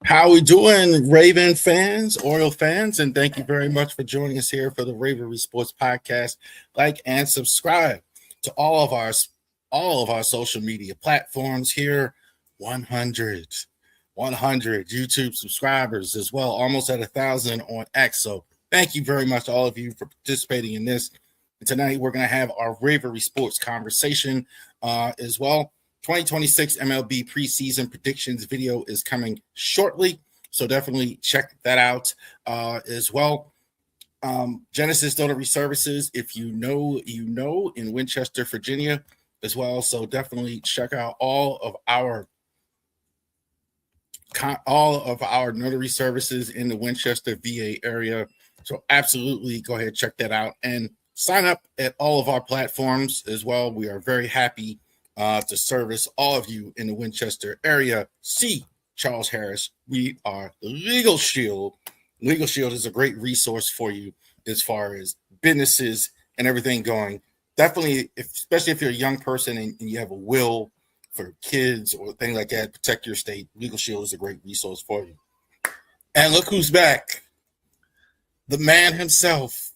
How we doing, Raven fans, Oriole fans, and thank you very much for joining us here for the Ravori Sports Podcast. Like and subscribe to all of our social media platforms here. 100, 100 YouTube subscribers as well, almost at 1,000 on X. So thank you very much, all of you, for participating in this. And tonight we're going to have our Ravori Sports Conversation as well. 2026 MLB preseason predictions video is coming shortly, so definitely check that out as well. Genesis Delivery Services, if you know, in Winchester, Virginia, as well. So definitely check out all of our notary services in the Winchester, VA area. So absolutely go ahead, check that out, and sign up at all of our platforms as well. We are very happy to service all of you in the Winchester area. See Charles Harris. We are Legal Shield. Legal Shield is a great resource for you as far as businesses and everything going. Definitely, especially if you're a young person and you have a will for kids or things like that, protect your state. Legal Shield is a great resource for you. And look who's back. The man himself.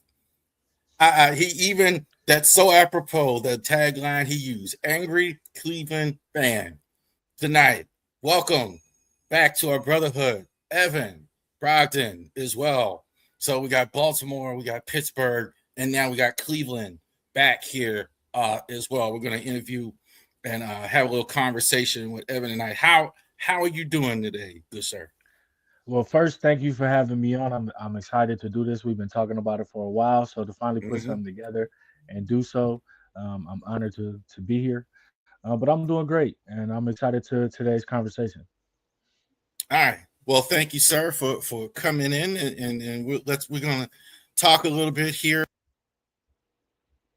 He even, that's so apropos, the tagline he used, Angry Cleveland Fan. Tonight, welcome back to our brotherhood, Evan Brogdon as well. So we got Baltimore, we got Pittsburgh, and now we got Cleveland back here as well. We're going to interview and have a little conversation with Evan tonight. How are you doing today, good sir? Well, first, thank you for having me on. I'm excited to do this. We've been talking about it for a while, so to finally put Mm-hmm. something together and do so, I'm honored to be here. But I'm doing great, and I'm excited to today's conversation. All right. Well, thank you, sir, for coming in, and we're gonna talk a little bit here.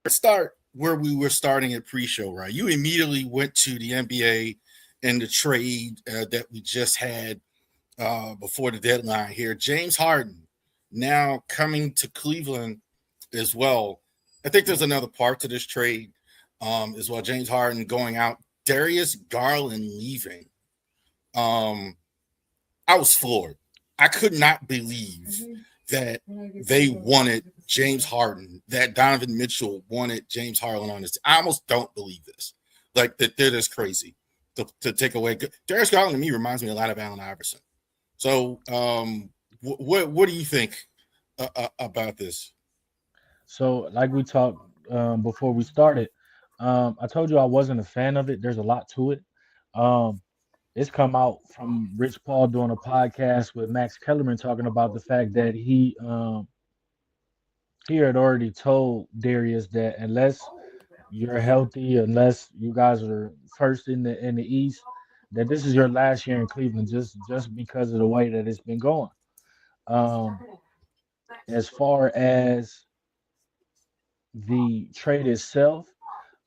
Let's start where we were starting at pre-show. Right, you immediately went to the NBA and the trade that we just had before the deadline here. James Harden now coming to Cleveland as well. I think there's another part to this trade as well. James Harden going out, Darius Garland leaving. Um, I was floored. I could not believe that they wanted James Harden, that Donovan Mitchell wanted James Harden on this. I almost don't believe this. Like that they're just crazy to take away. Darius Garland to me reminds me a lot of Allen Iverson. So what do you think about this? So, like we talked before we started, I told you I wasn't a fan of it. There's a lot to it. Um, it's come out from Rich Paul doing a podcast with Max Kellerman talking about the fact that he had already told Darius that unless you're healthy, unless you guys are first in the East, that this is your last year in Cleveland, just because of the way that it's been going. Um, as far as the trade itself,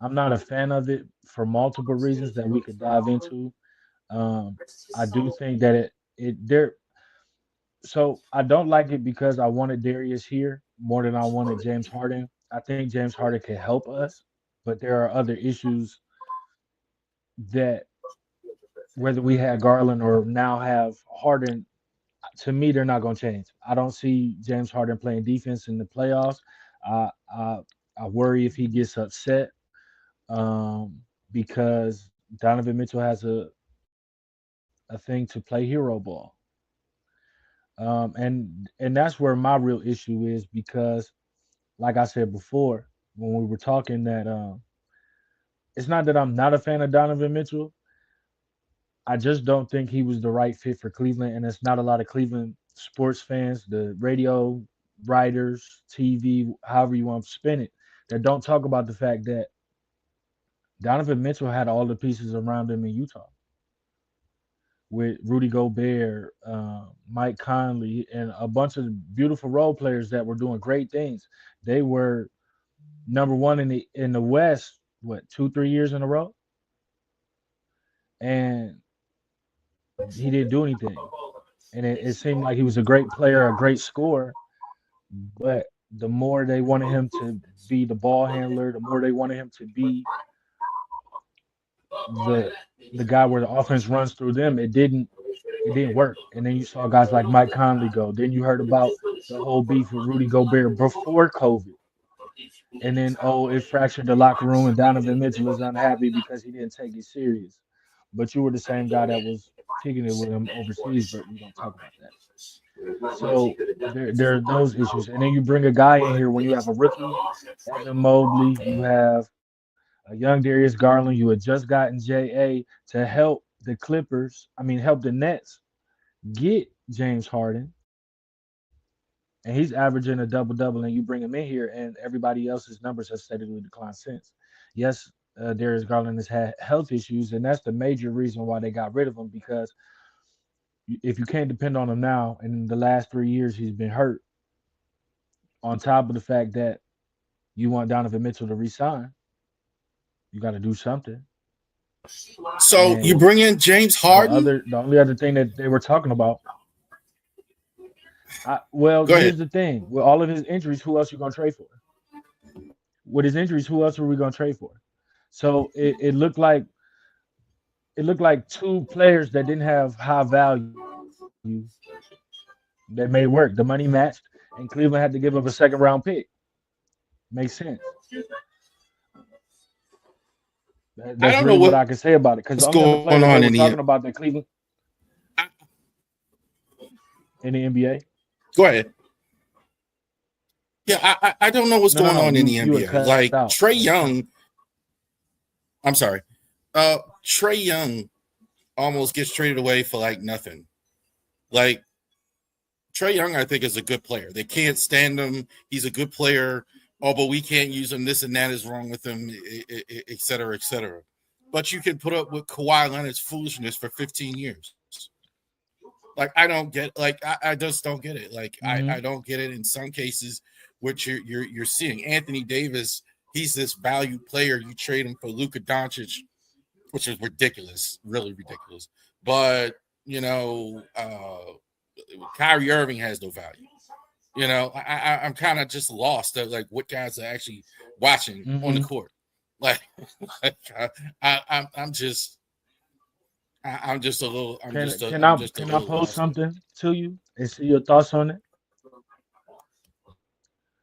I'm not a fan of it for multiple reasons that we could dive into. Um, I do think that it there. So I don't like it because I wanted Darius here more than I wanted James Harden. I think James Harden can help us, but there are other issues that whether we had Garland or now have Harden, to me they're not going to change. I don't see James Harden playing defense in the playoffs. I I, I worry if he gets upset because Donovan Mitchell has a thing to play hero ball. And that's where my real issue is because, like I said before, when we were talking, that it's not that I'm not a fan of Donovan Mitchell. I just don't think he was the right fit for Cleveland, and it's not a lot of Cleveland sports fans, the radio writers, TV, however you want to spin it, that don't talk about the fact that Donovan Mitchell had all the pieces around him in Utah with Rudy Gobert, Mike Conley, and a bunch of beautiful role players that were doing great things. They were number one in the West, what 2 3 years in a row, and he didn't do anything. And it seemed like he was a great player, a great scorer, but the more they wanted him to be the ball handler, the more they wanted him to be the the guy where the offense runs through them, it it didn't work. And then you saw guys like Mike Conley go. Then you heard about the whole beef with Rudy Gobert before COVID. And then, it fractured the locker room, and Donovan Mitchell is unhappy because he didn't take it serious. But you were the same guy that was kicking it with him overseas, but we don't talk about that. So there are those issues. And then you bring a guy in here when you have a rookie, Evan Mobley, you have a young Darius Garland, you had just gotten JA to help the help the Nets get James Harden, and he's averaging a double double, and you bring him in here, and everybody else's numbers have steadily declined since. Yes, Darius Garland has had health issues, and that's the major reason why they got rid of him because if you can't depend on him now, and in the last 3 years he's been hurt, on top of the fact that you want Donovan Mitchell to resign, you got to do something. So you And bring in James Harden? the only other thing that they were talking about. Go ahead. Here's the thing: with all of his injuries, who else are you gonna trade for? With his injuries, who else are we gonna trade for? So it looked like two players that didn't have high value that made work. The money matched, and Cleveland had to give up a second round pick. Makes sense. I That's don't really know what I can say about it. Because what's the only other going player that on they in were the. talking about that Cleveland in the NBA. Go ahead. Yeah, I don't know what's going No. on in the You had NBA. cut Like out. Trey Young, I'm sorry. Trey Young almost gets traded away for like nothing. Like Trey Young, I think, is a good player. They can't stand him. He's a good player. Oh, but we can't use him. This and that is wrong with him, et cetera, et cetera. But you can put up with Kawhi Leonard's foolishness for 15 years. Like I don't get. Like I just don't get it. Like Mm-hmm. I don't get it in some cases, which you're seeing. Anthony Davis, he's this valued player. You trade him for Luka Doncic, which is ridiculous, really ridiculous. But Kyrie Irving has no value. I'm kind of just lost at like what guys are actually watching on the court. Like I'm just a little. I'm just a Can I little post lost. something to you and see your thoughts on it?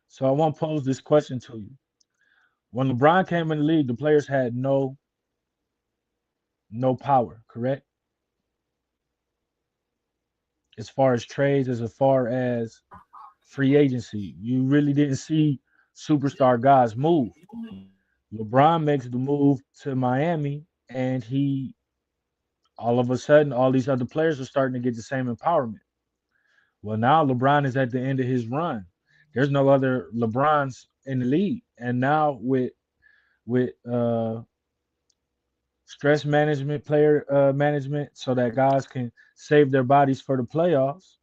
So I want to pose this question to you. When LeBron came in the league, the players had no power, correct? As far as trades, as far as free agency, you really didn't see superstar guys move. LeBron makes the move to Miami, and he all of a sudden, all these other players are starting to get the same empowerment. Well, now LeBron is at the end of his run. There's no other LeBrons in the league, and now with stress management, player management, so that guys can save their bodies for the playoffs.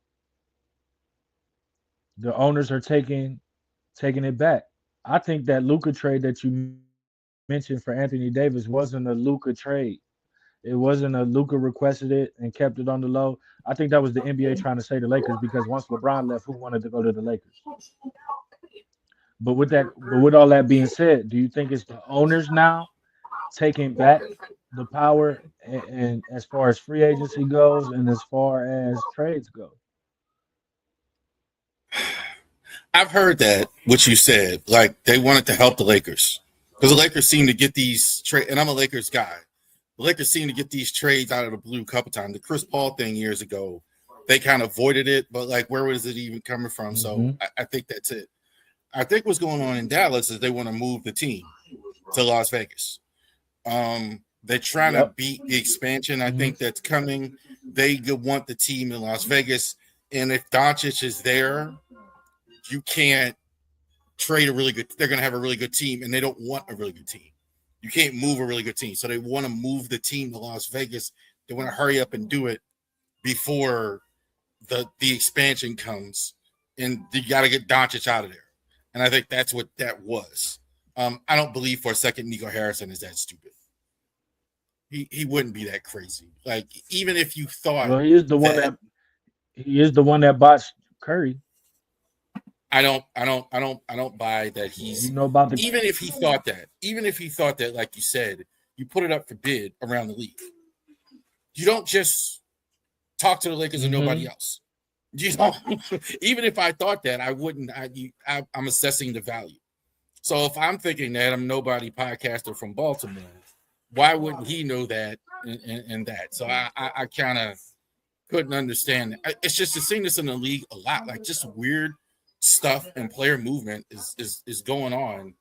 The owners are taking it back. I think that Luca trade that you mentioned for Anthony Davis wasn't a Luca trade. It wasn't a Luca requested it and kept it on the low. I think that was the NBA trying to say the Lakers because once LeBron left, who wanted to go to the Lakers? But with all that being said, do you think it's the owners now taking back the power and as far as free agency goes and as far as trades go? I've heard that what you said. Like they wanted to help the Lakers because the Lakers seem to get these trade, and I'm a Lakers guy. The Lakers seem to get these trades out of the blue a couple times. The Chris Paul thing years ago, they kind of avoided it, but like where was it even coming from? So I think that's it. I think what's going on in Dallas is they want to move the team to Las Vegas. They're trying to beat the expansion. I think that's coming. They want the team in Las Vegas, and if Doncic is there, you can't trade a really good. They're going to have a really good team, and they don't want a really good team. You can't move a really good team, so they want to move the team to Las Vegas. They want to hurry up and do it before the expansion comes, and you got to get Doncic out of there. And I think that's what that was. I don't believe for a second Nico Harrison is that stupid. He wouldn't be that crazy. Like even if you thought, well, he is the one that botched Curry. I don't buy that he's. You know about the Even if he thought that, like you said, you put it up for bid around the league. You don't just talk to the Lakers and nobody Mm-hmm. else. You know, even if I thought that, I wouldn't. I'm assessing the value. So if I'm thinking that I'm nobody podcaster from Baltimore, why wouldn't he know that and that? So I kind of couldn't understand it. It's just seeing this in the league a lot, like just weird stuff and player movement is going on.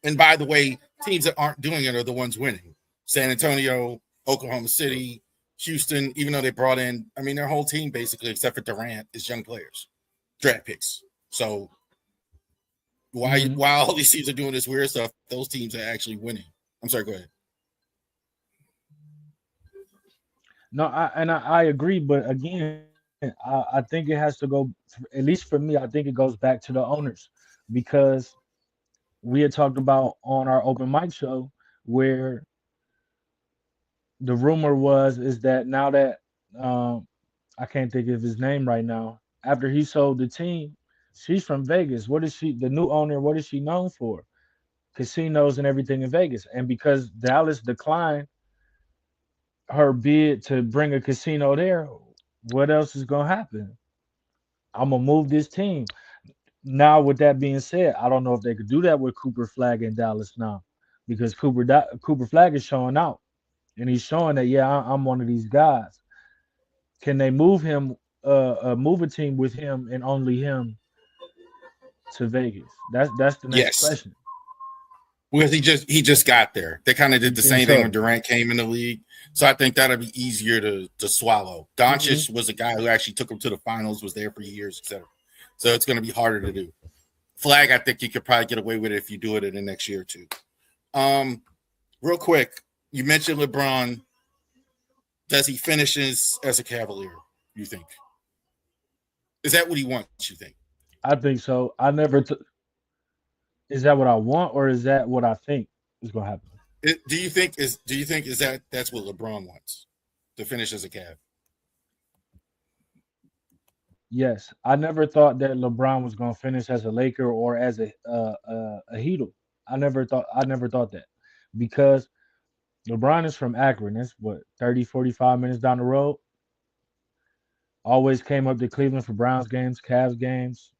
And by the way, teams that aren't doing it are the ones winning. San Antonio, Oklahoma City, Houston, even though they brought in, I mean, their whole team basically, except for Durant, is young players, draft picks. So why all these teams are doing this weird stuff, those teams are actually winning. I'm sorry, go ahead. No, I agree, but again, I think it has to go. At least for me, I think it goes back to the owners, because we had talked about on our open mic show where the rumor is that now that um, I can't think of his name right now. After he sold the team, she's from Vegas. What is she? The new owner. What is she known for? Casinos and everything in Vegas. And because Dallas declined her bid to bring a casino there, what else is gonna happen? I'm gonna move this team. Now, with that being said, I don't know if they could do that with Cooper Flag in Dallas now, because Cooper Flag is showing out, and he's showing that, yeah, I'm one of these guys. Can they move him, move a team with him and only him to Vegas? That's the next Yes, question. because he just got there. They kind of did the And same thing when so, Durant came in the league. So I think that'll be easier to swallow. mhm. Doncic was a guy who actually took him to the finals, was there for years, etc. So it's going to be harder to do. Flag, I think you could probably get away with it if you do it in the next year or two. Um, Real quick, you mentioned LeBron. Does he finish as a Cavalier? You think? Is that what he wants? You think? I think so. Is that what I want, or is that what I think is gonna happen? Do you think is that's what LeBron wants to finish as a Cav? Yes, I never thought that LeBron was gonna finish as a Laker or as a Heatle. I never thought that, because LeBron is from Akron. That's what, 30, 45 minutes down the road. Always came up to Cleveland for Browns games, Cavs games.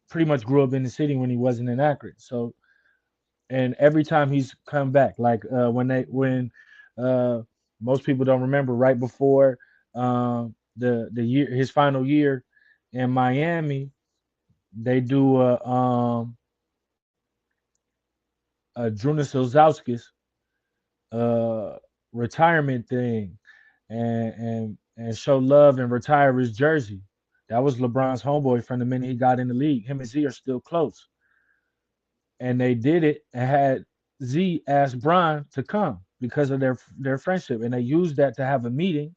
Pretty much grew up in the city when he wasn't in Akron. So, and every time he's come back, like when uh, most people don't remember, right before the year, his final year in Miami, they do a Drunas Ilgauskas uh retirement thing, and show love and retire his jersey. That was LeBron's homeboy from the minute he got in the league. Him and Z are still close. And they did it and had Z ask Bron to come because of their friendship. And they used that to have a meeting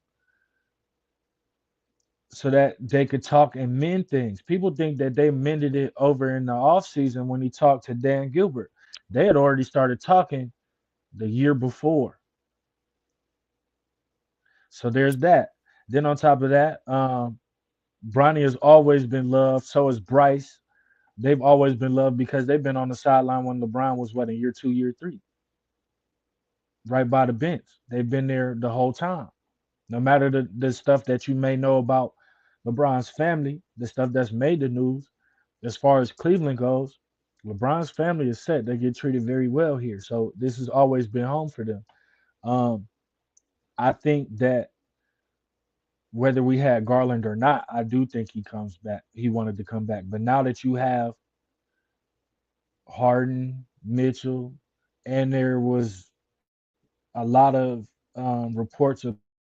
so that they could talk and mend things. People think that they mended it over in the offseason when he talked to Dan Gilbert. They had already started talking the year before. So there's that. Then on top of that, Bronny has always been loved. So is Bryce. They've always been loved because they've been on the sideline when LeBron was what, in year 2, year 3, right by the bench. They've been there the whole time. No matter the stuff that you may know about LeBron's family, the stuff that's made the news, as far as Cleveland goes, LeBron's family is set. They get treated very well here. So this has always been home for them. Um, I think that whether we had Garland or not, I do think he comes back. He wanted to come back. But now that you have Harden, Mitchell, and there was a lot of reports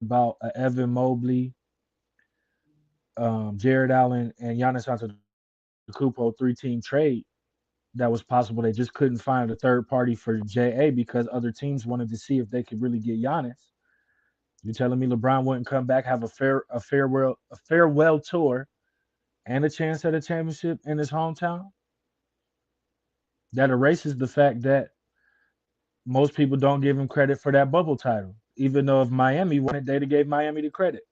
about Evan Mobley, Jared Allen, and Giannis Antetokounmpo three-team trade that was possible. They just couldn't find a third party for JA because other teams wanted to see if they could really get Giannis. You're telling me LeBron wouldn't come back, have a farewell tour, and a chance at a championship in his hometown? That erases the fact that most people don't give him credit for that bubble title, even though if Miami won it, they'd have gave Miami the credit.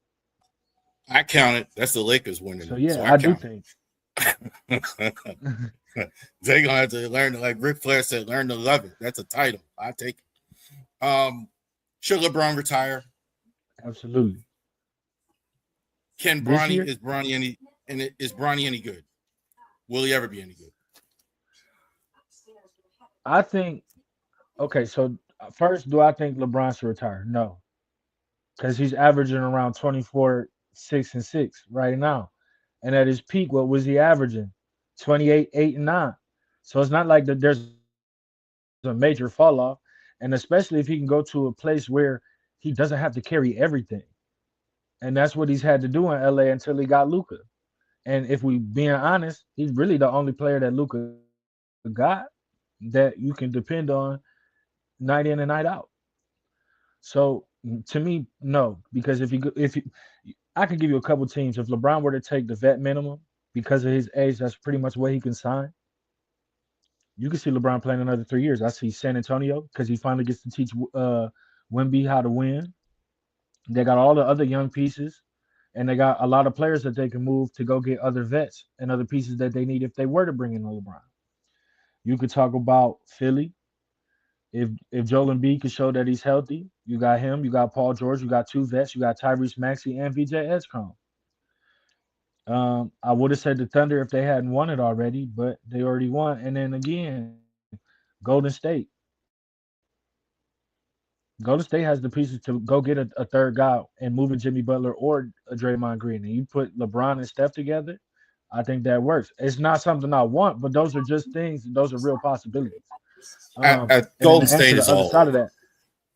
I count it. That's the Lakers winning So it, so yeah, I I do count think. it. They're gonna have to learn, like Ric Flair said, learn to love it. That's a title. I take it. Should LeBron retire? Absolutely. Can this Bronny year. is Bronny any good? Will he ever be any good? I think okay. So first, do I think LeBron should retire? No, because he's averaging around 24, 6 and 6 right now, and at his peak, what was he averaging? 28, 8 and 9. So it's not like that. There's a major fall off, and especially if he can go to a place where he doesn't have to carry everything, and that's what he's had to do in LA until he got Luca. And if we being honest, he's really the only player that Luca got that you can depend on night in and night out. So to me, no, because I could give you a couple teams. If LeBron were to take the vet minimum because of his age, that's pretty much what he can sign. You can see LeBron playing another 3 years. I see San Antonio because he finally gets to teach Wemby how to win. They got all the other young pieces, and they got a lot of players that they can move to go get other vets and other pieces that they need if they were to bring in LeBron. You could talk about Philly. If Joel Embiid can show that he's healthy, you got him, you got Paul George, you got two vets, you got Tyrese Maxey and VJ Edgecombe. I would have said the Thunder if they hadn't won it already, but they already won. And then again, Golden State. Golden State has the pieces to go get a third guy and move a Jimmy Butler or a Draymond Green, and you put LeBron and Steph together. I think that works. It's not something I want, but those are just things. Those are real possibilities. At And then Golden to answer State the is other all. side of that,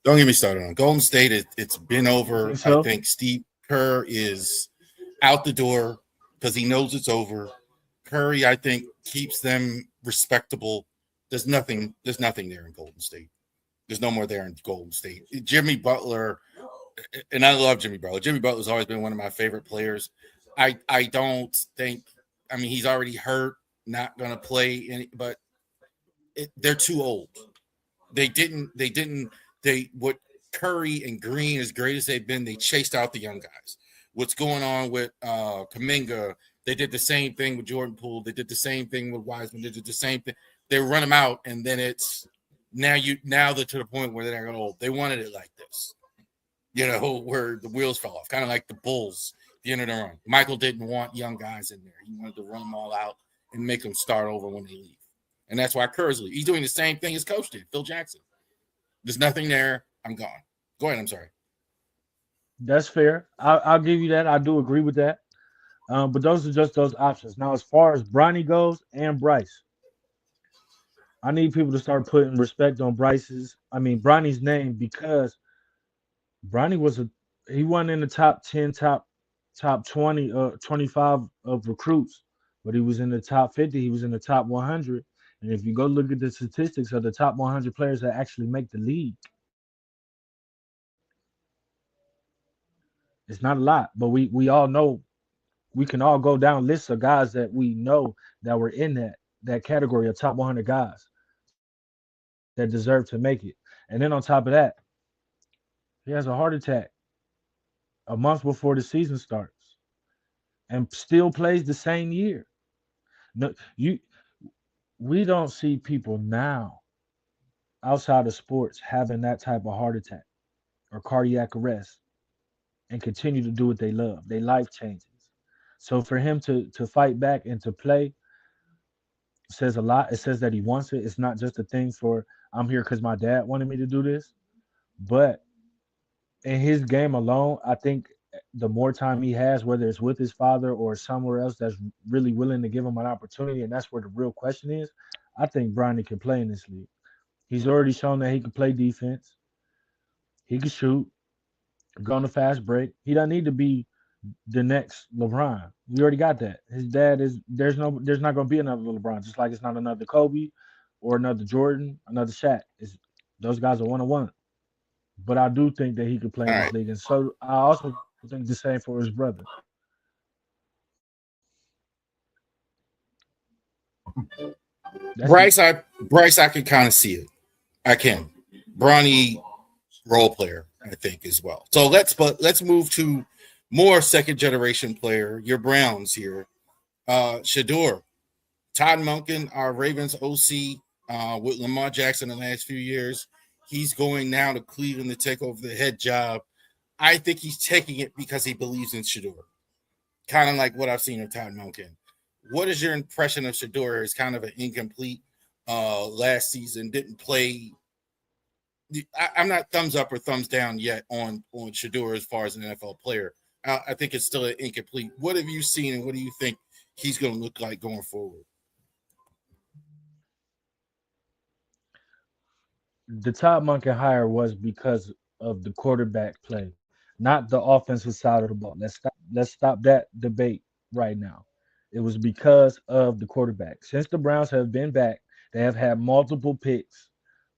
Don't get me started on Golden State. It's been you think over. I so? think Steve Kerr is out the door because he knows it's over. Curry, I think, keeps them respectable. There's nothing. There's nothing there in Golden State. There's no more there in Golden State. Jimmy Butler, and I love Jimmy Butler. Jimmy Butler's always been one of my favorite players. I don't think. I mean, he's already hurt, not going to play any, but they're too old. They what Curry and Green, as great as they've been, they chased out the young guys. What's going on with Kuminga? They did the same thing with Jordan Poole. They did the same thing with Wiseman. They did the same thing. They run them out, and then it's now they're to the point where they're not old. They wanted it like this, where the wheels fell off, kind of like the Bulls, the end of the run. Michael didn't want young guys in there. He wanted to run them all out and make them start over when they leave. And that's why Kerr's leave. He's doing the same thing as Coach did, Phil Jackson. There's nothing there. I'm gone. Go ahead. I'm sorry. That's fair. I'll give you that. I do agree with that. But those are just those options. Now, as far as Bronny goes and Bryce, I need people to start putting respect on Bronny's name because Bronny he wasn't in the top 10, top 20, 25 of recruits, but he was in the top 50. He was in the top 100. And if you go look at the statistics of the top 100 players that actually make the league, it's not a lot. But we all know we can all go down lists of guys that we know that were in that category of top 100 guys that deserve to make it. And then on top of that, he has a heart attack a month before the season starts and still plays the same year. No, we don't see people now outside of sports having that type of heart attack or cardiac arrest and continue to do what they love. Their life changes. So for him to fight back and to play says a lot. It says that he wants it. It's not just a thing for I'm here because my dad wanted me to do this. But in his game alone, I think the more time he has, whether it's with his father or somewhere else that's really willing to give him an opportunity, and that's where the real question is, I think Bronny can play in this league. He's already shown that he can play defense. He can shoot, go on a fast break. He doesn't need to be the next LeBron. We already got that. His dad is there's not gonna be another LeBron, just like it's not another Kobe or another Jordan, another Shaq. Those guys are 1-on-1. But I do think that he could play All in this right. league. And so I also think the same for his brother. That's it. Bryce, I can kind of see it. I can. Bronny, role player, I think, as well. So let's move to more second generation player. Your Browns here. Shador. Todd Monken, our Ravens OC, with Lamar Jackson in the last few years. He's going now to Cleveland to take over the head job. I think he's taking it because he believes in Shador. kind of like what I've seen of Todd Monken. What is your impression of Shador as kind of an incomplete last season? Didn't play. I'm not thumbs up or thumbs down yet on Shador as far as an NFL player. I think it's still incomplete. What have you seen, and what do you think he's going to look like going forward? The Todd Monken hire was because of the quarterback play, not the offensive side of the ball. Let's stop that debate right now. It was because of the quarterback. Since the Browns have been back, they have had multiple picks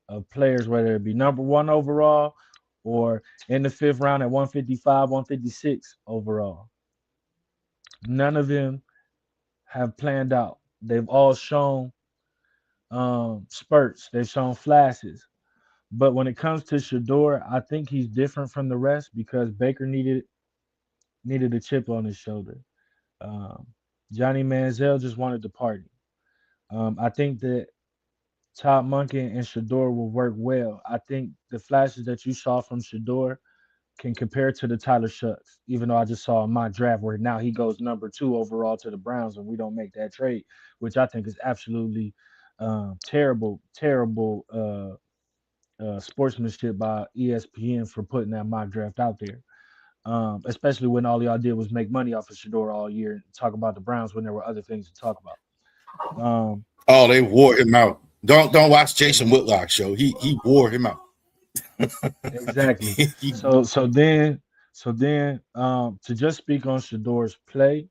of players, whether it be number one overall or in the fifth round at 155, 156 overall. None of them have planned out. They've all shown spurts. They've shown flashes. But when it comes to Shador, I think he's different from the rest because Baker needed a chip on his shoulder. Um, Johnny Manziel just wanted to party. I think that Todd Monken and Shador will work well. I think the flashes that you saw from Shador can compare to the Tyler Shucks, even though I just saw a mock draft where now he goes number two overall to the Browns and we don't make that trade, which I think is absolutely terrible, terrible sportsmanship by ESPN for putting that mock draft out there. Especially when all y'all did was make money off of Shador all year and talk about the Browns when there were other things to talk about. Um, Oh, they wore him out. Don't watch Jason ex- Whitlock show. He wore him out. exactly. He- So then, to just speak on Shador's play,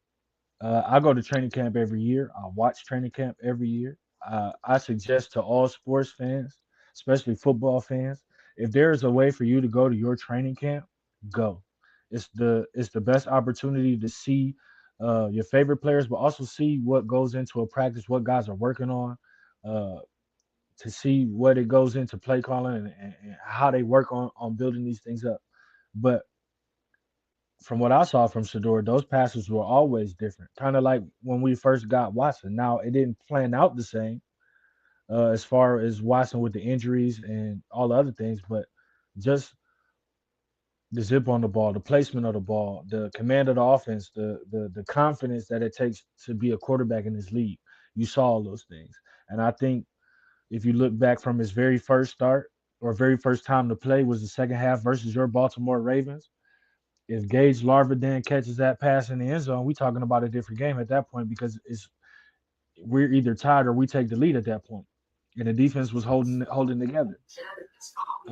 I go to training camp every year. I watch training camp every year. I suggest to all sports fans, especially football fans, if there is a way for you to go to your training camp, go. It's the best opportunity to see your favorite players, but also see what goes into a practice, what guys are working on, uh, to see what it goes into play calling and how they work on building these things up. But from what I saw from Shador, those passes were always different. Kind of like when we first got Watson. Now it didn't plan out the same as far as Watson with the injuries and all the other things, but just the zip on the ball, the placement of the ball, the command of the offense, the confidence that it takes to be a quarterback in this league. You saw all those things, and I think if you look back from his very first start or very first time to play was the second half versus your Baltimore Ravens. If Gage Larvin catches that pass in the end zone, we talking about a different game at that point because it's we're either tied or we take the lead at that point. And the defense was holding together.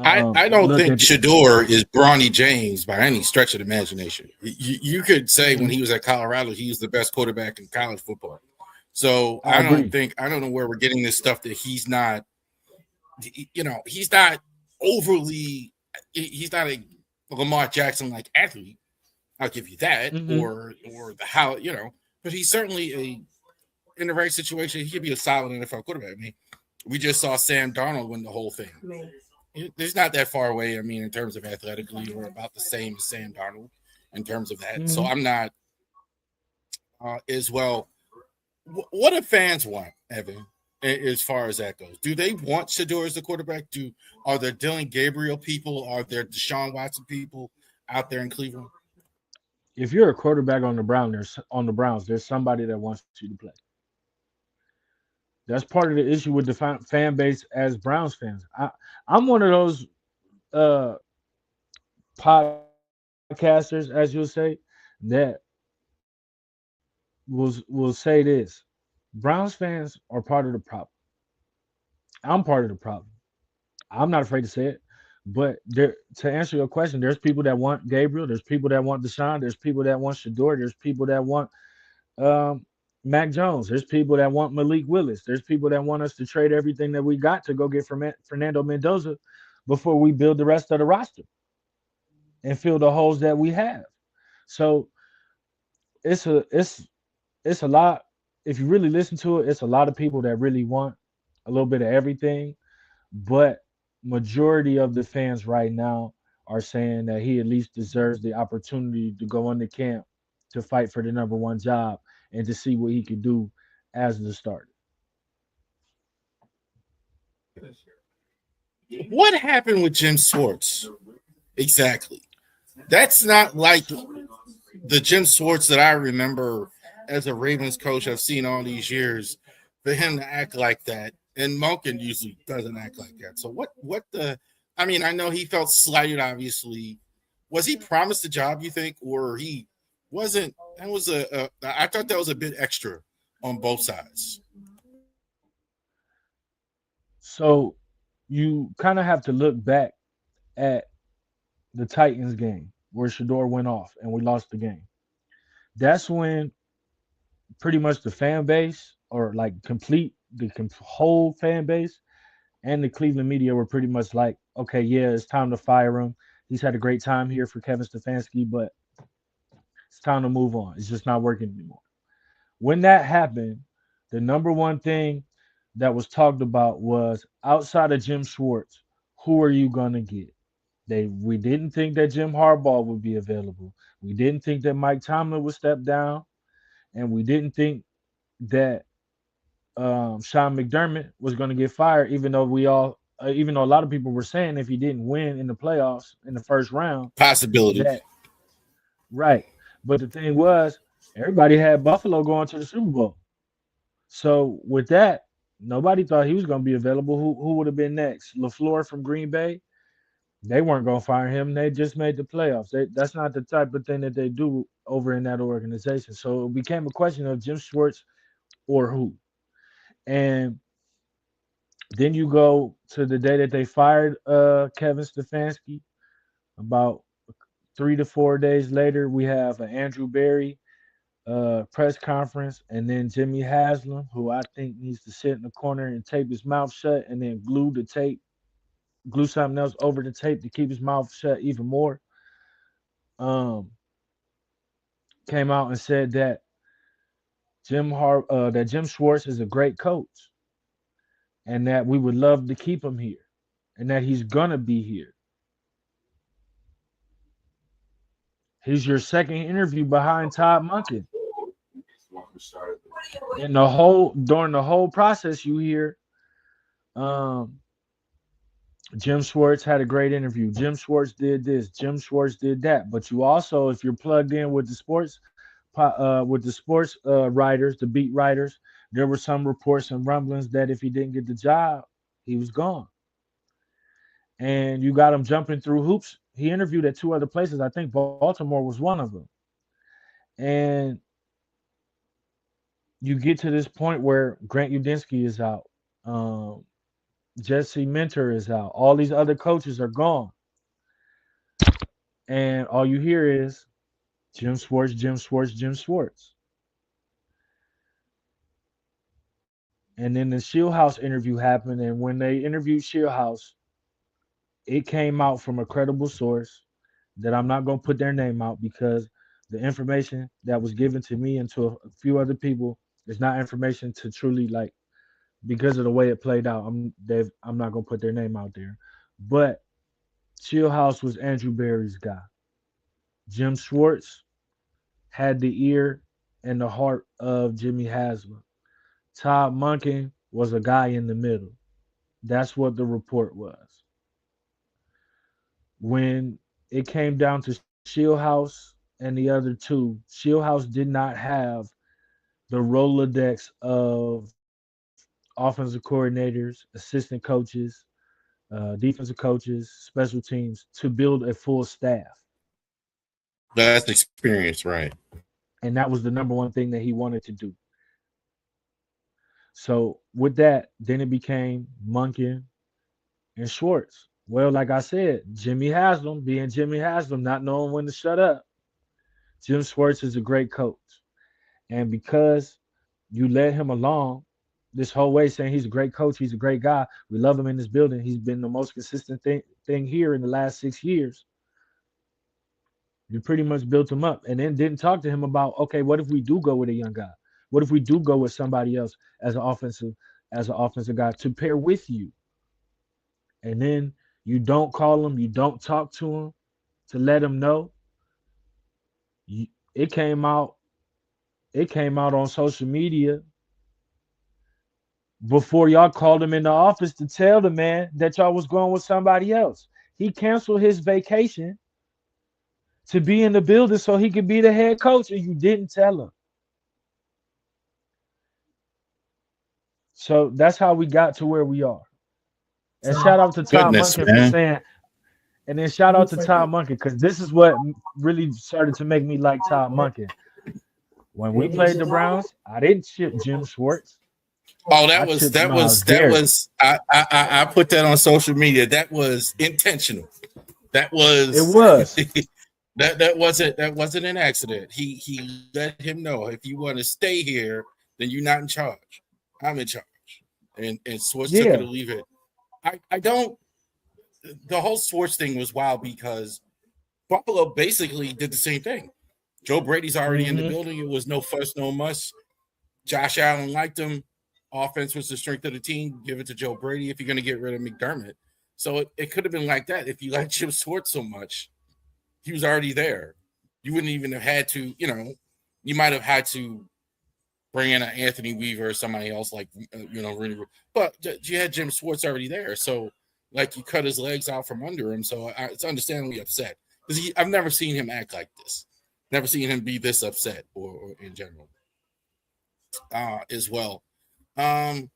I don't Look think at the, Shador is Bronny James by any stretch of the imagination. You could say when mhm, he was at Colorado, he was the best quarterback in college football. So I agree. I don't know where we're getting this stuff that he's not, he's not overly, he's not a Lamar Jackson like athlete. I'll give you that, Hmm. or the how, but he's certainly in the right situation. He could be a solid NFL quarterback. I mean, we just saw Sam Darnold win the whole thing. He's not that far away. I mean, in terms of athletically, we're about the same as Sam Darnold in terms of that. So Hmm. I'm not as well. What do fans want, Evan? As far as that goes, do they want Shador as the quarterback? Are there Dylan Gabriel people? Are there Deshaun Watson people out there in Cleveland? If you're a quarterback on the Browns, there's somebody that wants you to play. That's part of the issue with the fan base as Browns fans. I'm one of those uh, podcasters, as you'll say, that will say this: Browns fans are part of the problem. I'm part of the problem. I'm not afraid to say it. But to answer your question, there's people that want Gabriel. There's people that want Deshaun. There's people that want Shador. There's people that want um, Mac Jones. There's people that want Malik Willis. There's people that want us to trade everything that we got to go get Fernando Mendoza before we build the rest of the roster and fill the holes that we have. So it's a it's it's a lot. If you really listen to it, it's a lot of people that really want a little bit of everything. But majority of the fans right now are saying that he at least deserves the opportunity to go into camp to fight for the number one job and to see what he could do as the starter. What happened with Jim Swartz? Exactly. That's not like So the Jim Swartz that I remember as a Ravens coach I've seen all these years, for him to act like that, and Monken usually doesn't act like that. So what the? I mean, I know he felt slighted. Obviously, was he promised the job? You think, or he wasn't? That was I thought that was a bit extra on both sides. So you kind of have to look back at the Titans game where Shador went off and we lost the game. That's when pretty much the fan base, or like whole fan base, and the Cleveland media were pretty much like, okay, yeah, it's time to fire him. He's had a great time here for Kevin Stefanski, but it's time to move on. It's just not working anymore. When that happened, the number one thing that was talked about was, outside of Jim Schwartz, who are you gonna get? We didn't think that Jim Harbaugh would be available. We didn't think that Mike Tomlin would step down, and we didn't think that Sean McDermott was going to get fired. Even though a lot of people were saying if he didn't win in the playoffs in the first round, Possibility. that right. But the thing was, everybody had Buffalo going to the Super Bowl. So with that, nobody thought he was going to be available. Who would have been next? LaFleur from Green Bay. They weren't going to fire him. They just made the playoffs. That's not the type of thing that they do over in that organization. So it became a question of Jim Schwartz or who. And then you go to the day that they fired Kevin Stefanski. About 3 to 4 days later, we have an Andrew Berry press conference, and then Jimmy Haslam, who I think needs to sit in the corner and tape his mouth shut, and then glue something else over the tape to keep his mouth shut even more. Um, Came out and said that that Jim Schwartz is a great coach, and that we would love to keep him here, and that he's gonna be here. He's your second interview behind Todd Monken. And during the whole process, you hear um, Jim Schwartz had a great interview. Jim Schwartz did this. Jim Schwartz did that. But you also, if you're plugged in with the sports writers, the beat writers, there were some reports and rumblings that if he didn't get the job, he was gone. And you got him jumping through hoops. He interviewed at two other places. I think Baltimore was one of them. And you get to this point where Grant Udinski is out. Um, Jesse Minter is out. All these other coaches are gone. And all you hear is Jim Schwartz, Jim Schwartz, Jim Schwartz. And then the Shieldhouse interview happened. And when they interviewed Shieldhouse, it came out from a credible source that I'm not going to put their name out, because the information that was given to me and to a few other people is not information to truly, like, because of the way it played out. I'm not going to put their name out there. But Shieldhouse was Andrew Berry's guy. Jim Schwartz had the ear and the heart of Jimmy Haslam. Todd Monken was a guy in the middle. That's what the report was. When it came down to Shieldhouse and the other two, Shieldhouse did not have the Rolodex of offensive coordinators, assistant coaches, defensive coaches, special teams to build a full staff. That's experience, right? And that was the number one thing that he wanted to do. So with that, then it became Monken and Schwartz. Well, like I said, Jimmy Haslam being Jimmy Haslam, not knowing when to shut up. Jim Schwartz is a great coach. And because you led him along this whole way, saying he's a great coach, he's a great guy, we love him in this building, he's been the most consistent thing here in the last 6 years, you pretty much built him up, and then didn't talk to him about, okay, what if we do go with a young guy? What if we do go with somebody else as an offensive guy to pair with you? And then you don't call him, you don't talk to him to let him know. You, it came out. It came out on social media before y'all called him in the office to tell the man that y'all was going with somebody else. He canceled his vacation to be in the building so he could be the head coach, and you didn't tell him. So that's how we got to where we are. And shout out to Todd Goodness, Monken for man. saying, and then shout out to Todd Monken because this is what really started to make me like Todd Monken. When we played the Browns, I didn't chip Jim Schwartz. Oh, I chipped Miles Garrett. I put that on social media. That was intentional. That It was was. that wasn't an accident. He let him know, if you want to stay here, then you're not in charge. I'm in charge. And Swartz took it Yeah. or leave it. I don't. The whole Swartz thing was wild because Buffalo basically did the same thing. Joe Brady's already in the Mm-hmm. building. It was no fuss, no muss. Josh Allen liked him. Offense was the strength of the team. Give it to Joe Brady if you're going to get rid of McDermott. So it could have been like that. If you like Jim Swartz so much, he was already there. You wouldn't even have had to, you might have had to bring in an Anthony Weaver or somebody else like, Rooney. But you had Jim Swartz already there. So, like, you cut his legs out from under him. So it's understandably upset. Because I've never seen him act like this. Never seen him be this upset or in general as well. Um,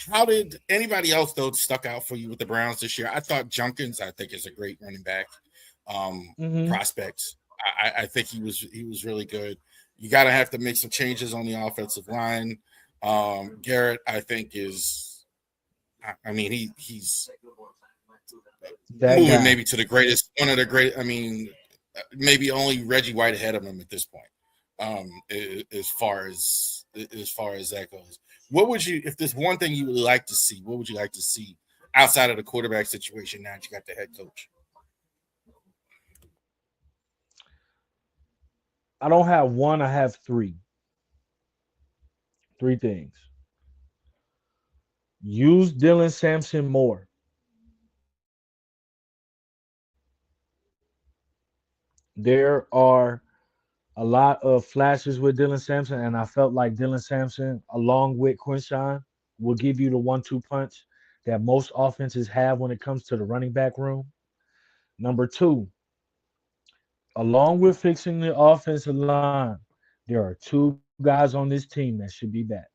How did anybody else though stuck out for you with the Browns this year? I thought Junkins, I think, is a great running back Mm-hmm. prospect. I think he was really good. You got to have to make some changes on the offensive line. Garrett, I think, is. I mean, he's That moving guy. maybe to the greatest, one of the great. I mean, maybe only Reggie White ahead of him at this point. As far as that goes, what would you, if there's one thing you would like to see, what would you like to see outside of the quarterback situation now that you got the head coach? I don't have one, I have three. Three things. Use Dylan Sampson more. There are a lot of flashes with Dylan Sampson, and I felt like Dylan Sampson, along with Quinshawn, will give you the 1-2 punch that most offenses have when it comes to the running back room. Number two, along with fixing the offensive line, there are two guys on this team that should be back.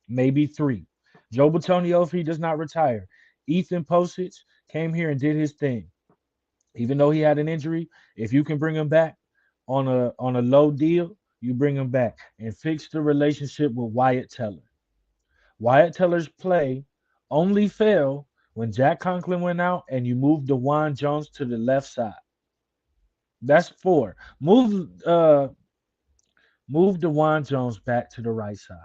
Maybe three. Joe Batonio, if he does not retire. Ethan Posich came here and did his thing. Even though he had an injury, if you can bring him back on a low deal, you bring him back and fix the relationship with Wyatt Teller. Wyatt Teller's play only failed when Jack Conklin went out and you moved DeJuan Jones to the left side. That's four. Move DeJuan Jones back to the right side.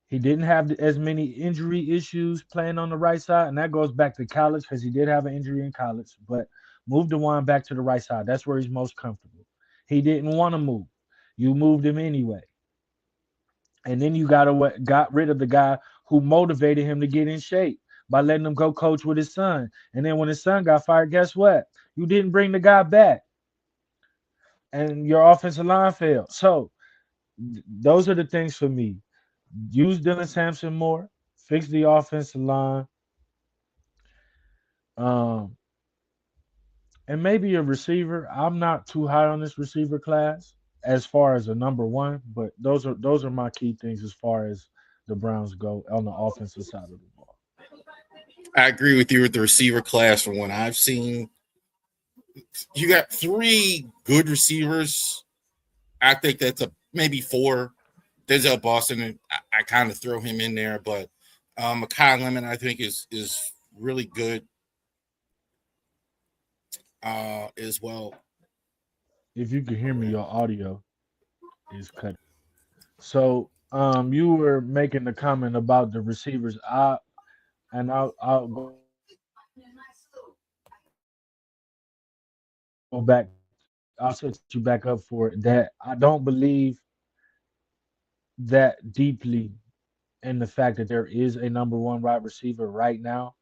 He didn't have as many injury issues playing on the right side, and that goes back to college because he did have an injury in college. But move DeJuan back to the right side. That's where he's most comfortable. He didn't want to move. You moved him anyway, and then you got rid of the guy who motivated him to get in shape by letting him go coach with his son. And then when his son got fired, guess what? You didn't bring the guy back, and your offensive line failed. So those are the things for me. Use Dylan Sampson more, fix the offensive line, um, and maybe a receiver. I'm not too high on this receiver class as far as a number one, but those are my key things as far as the Browns go on the offensive side of the ball. I agree with you with the receiver class from what I've seen. You got three good receivers. I think that's maybe four. Denzel Boston, I kind of throw him in there, but Makai Lemon, I think, is really good as well. If you can hear me, your audio is cut. So you were making the comment about the receivers. I'll go back. I'll set you back up for it. That I don't believe that deeply in the fact that there is a number one wide receiver right now.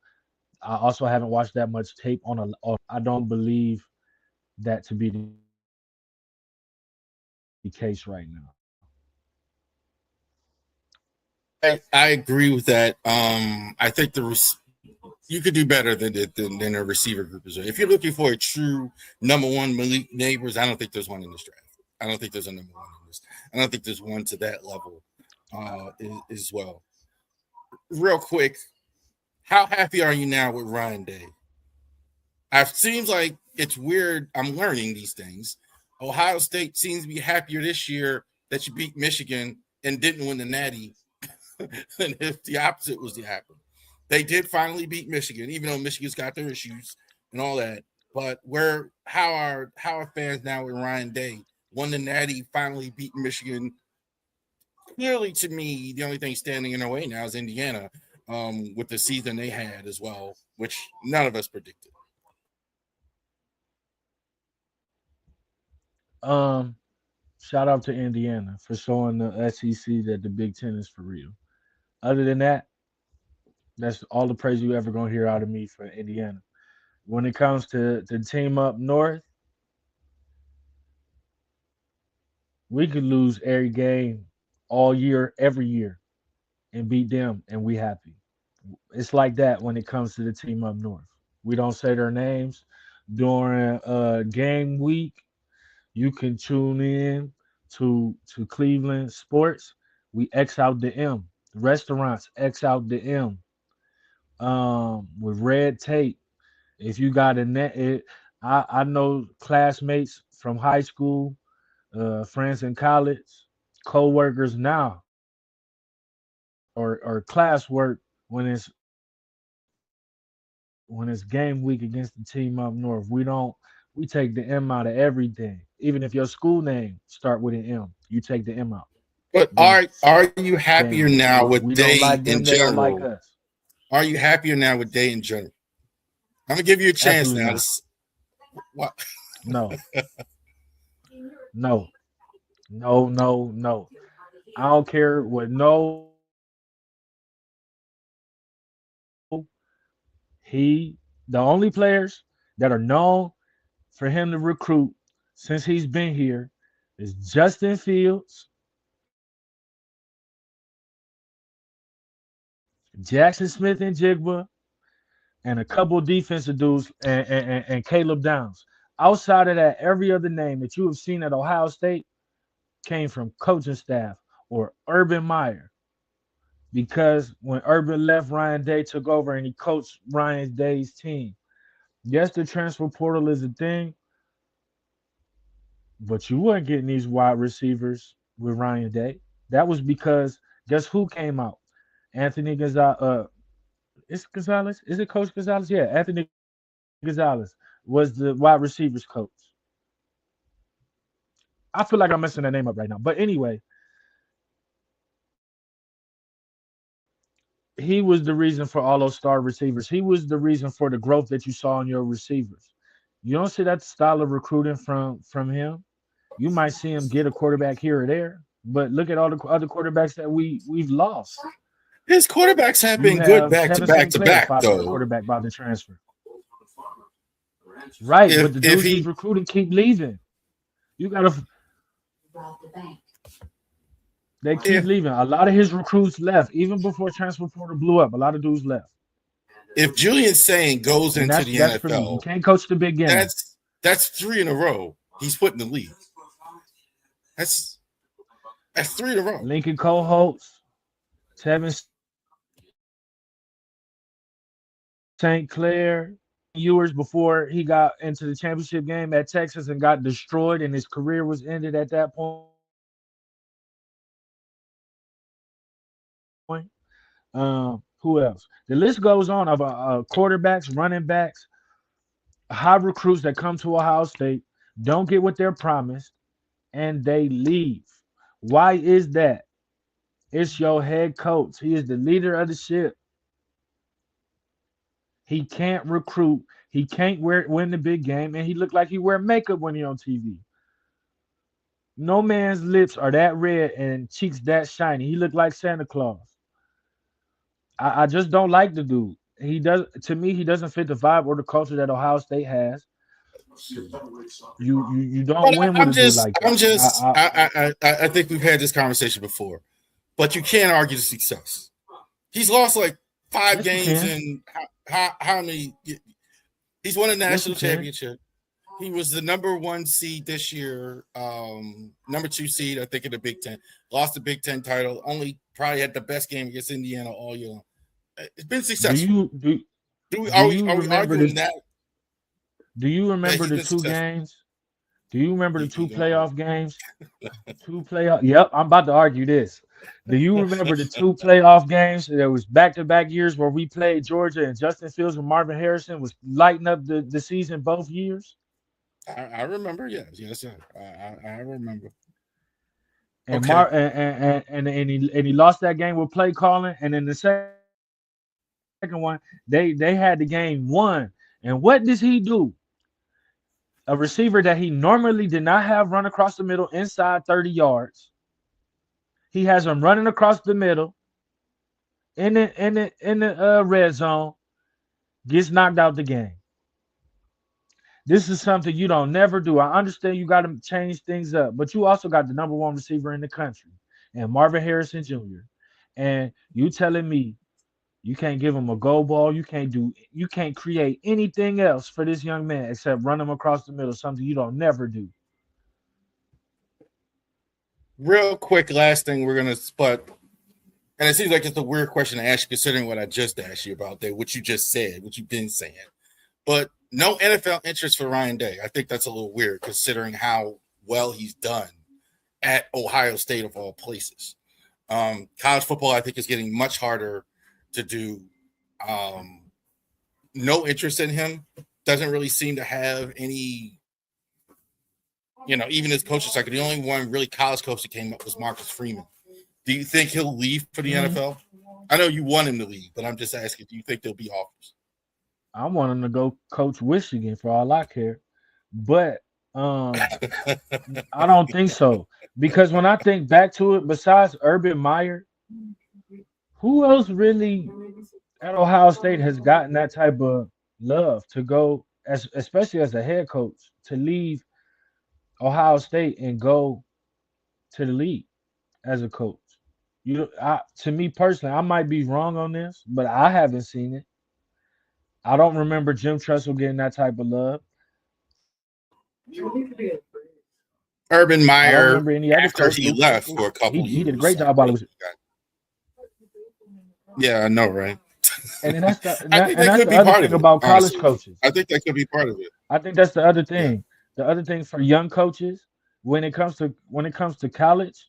I also haven't watched that much tape on. I don't believe that to be the case right now. I agree with that. I think you could do better than a receiver group is. If you're looking for a true number one Malik Neighbors, I don't think there's one in this draft. I don't think there's a number one in this. I don't think there's one to that level as well. Real quick, how happy are you now with Ryan Day? It seems like it's weird. I'm learning these things. Ohio State seems to be happier this year that you beat Michigan and didn't win the Natty than if the opposite was to happen. They did finally beat Michigan, even though Michigan's got their issues and all that. But how are fans now with Ryan Day? Won the Natty, finally beat Michigan. Clearly, to me, the only thing standing in their way now is Indiana, with the season they had as well, which none of us predicted. Shout out to Indiana for showing the SEC that the Big Ten is for real. Other than that, that's all the praise you ever gonna hear out of me for Indiana. When it comes to the team up north, we could lose every game all year, every year, and beat them, and we happy. It's like that when it comes to the team up north. We don't say their names during game week. You can tune in to Cleveland sports. We X out the M. The restaurants X out the M. With red tape. If you got a net, I know classmates from high school, friends in college, co-workers now, or classwork when it's game week against the team up north. We take the M out of everything. Even if your school name start with an M, you take the M out. But are you happier now with we Day don't like them, in they don't general? like us. Are you happier now with Day in general? I'm gonna give you a chance Absolutely now. What? No. No. No, no, no. I don't care what the only players that are known for him to recruit since he's been here is Justin Fields, Jackson Smith and Jigba, and a couple of defensive dudes and Caleb Downs. Outside of that, every other name that you have seen at Ohio State came from coaching staff or Urban Meyer. Because when Urban left, Ryan Day took over and he coached Ryan Day's team. Yes, the transfer portal is a thing, but you weren't getting these wide receivers with Ryan Day. That was because guess who came out? Anthony Gonzalez. Is Gonzalez? Is it Coach Gonzalez? Yeah, Anthony Gonzalez was the wide receivers coach. I feel like I'm messing that name up right now. But anyway, he was the reason for all those star receivers. He was the reason for the growth that you saw in your receivers. You don't see that style of recruiting from him. You might see him get a quarterback here or there, but look at all the other quarterbacks that we've lost. His quarterbacks have You been good have back to Kevin back to St. Clair, back, five-star though. quarterback about to transfer. Right, but the dudes he's recruiting keep leaving. You gotta. They keep leaving. A lot of his recruits left, even before transfer portal blew up. A lot of dudes left. If Julian Saying goes And into the that's for me. You NFL, can't coach the big game. that's 3 in a row. He's put in the league. That's 3 in a row. Lincoln Coholtz, Tevin St. Clair, years before he got into the championship game at Texas and got destroyed, and his career was ended at that point. Who else? The list goes on of quarterbacks, running backs, high recruits that come to Ohio State, don't get what they're promised, and they leave. Why is that? It's your head coach. He is the leader of the ship. He can't recruit. He can't win the big game, and he looked like he wear makeup when he on TV. No man's lips are that red and cheeks that shiny. He looked like Santa Claus. I just don't like the dude. He does to me. He doesn't fit the vibe or the culture that Ohio State has. You don't win with a dude like that. I think we've had this conversation before, but you can't argue the success. He's lost like 5 Yes, you games can. and how many? He's won a Yes, you national can. championship. He was the number 1 seed this year, number 2 seed, I think, in the Big Ten. Lost the Big Ten title. Only probably had the best game against Indiana all year long. It's been Do successful. you do do Are we you remember arguing the that do you remember he's the been two successful? games? Do you remember the two You gonna argue? playoff games? Two playoff. Yep, I'm about to argue this. Do you remember the two playoff games? There was back-to-back years where we played Georgia and Justin Fields and Marvin Harrison was lighting up the season both years. I remember. Yes, sir. I remember. And Okay. Mar and he lost that game with play calling. And then the second one, they had the game won. And what does he do? A receiver that he normally did not have run across the middle inside 30 yards. He has him running across the middle in the red zone, gets knocked out the game. This is something you don't never do. I understand you got to change things up, but you also got the number one receiver in the country, and Marvin Harrison Jr. And you telling me you can't give him a go ball, you can't create anything else for this young man except run him across the middle, something you don't never do. Real quick, last thing we're gonna spot, and it seems like it's a weird question to ask you, considering what I just asked you about there, what you just said, what you've been saying. But no NFL interest for Ryan Day. I think that's a little weird, considering how well he's done at Ohio State of all places. College football, I think, is getting much harder to do. Um, no interest in him. Doesn't really seem to have any. Even his coaching cycle, the only one really college coach that came up was Marcus Freeman. Do you think he'll leave for the Mhm. NFL? I know you want him to leave, but I'm just asking, do you think there'll be offers? I want him to go coach Michigan for all I care, but um, I don't think so because when I think back to it, besides Urban Meyer, who else really at Ohio State has gotten that type of love to go as especially as a head coach to leave Ohio State and go to the league as a coach. To me personally, I might be wrong on this, but I haven't seen it. I don't remember Jim Tressel getting that type of love. Urban I don't Meyer, remember any other after coach. he Luke left Fickle, for a he couple he did a years, great I job while he think was. yeah, I know, right? And then that's the and, I that, think and that that's could the be other part of thing it, about college honestly. coaches. I think that could be part of it. I think that's the other Yeah. thing. The other thing for young coaches when it comes to college,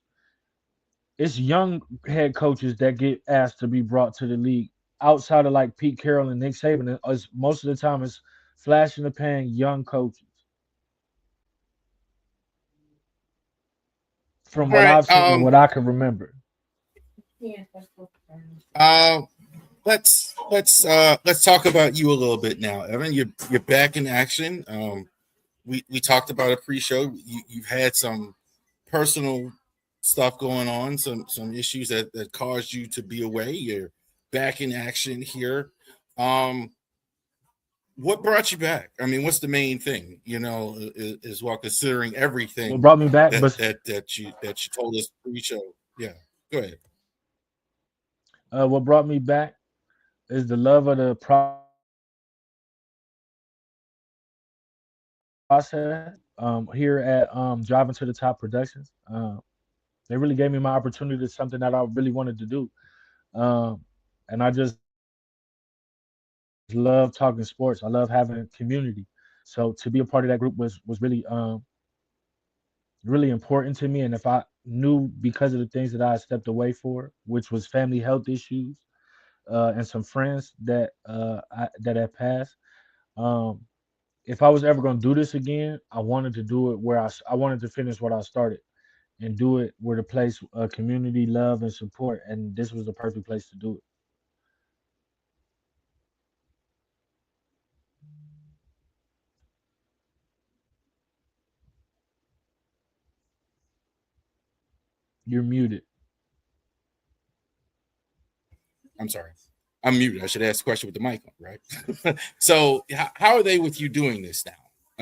it's young head coaches that get asked to be brought to the league outside of like Pete Carroll and Nick Saban. Most of the time, it's flash in the pan young coaches. From All what right. I've seen and what I can remember. Uh, let's talk about you a little bit now, Evan. You're back in action. We talked about a pre-show. You've had some personal stuff going on, some issues that caused you to be away. You're back in action here. Um, what brought you back? I mean, what's the main thing? As well, considering What everything brought me back, that but that you told us pre-show. Yeah, go ahead. what brought me back is the love of the process. Here at Driving to the Top Productions, they really gave me my opportunity to something that I really wanted to do. Um, and I just love talking sports. I love having community. So to be a part of that group was really important to me. And if I knew because of the things that I stepped away for, which was family health issues and some friends that had passed, um, if I was ever going to do this again, I wanted to do it I wanted to finish what I started and do it where the place community love and support, and this was the perfect place to do it. You're muted. I'm sorry. I'm muted. I should ask the question with the mic on, right? So, how are they with you doing this now,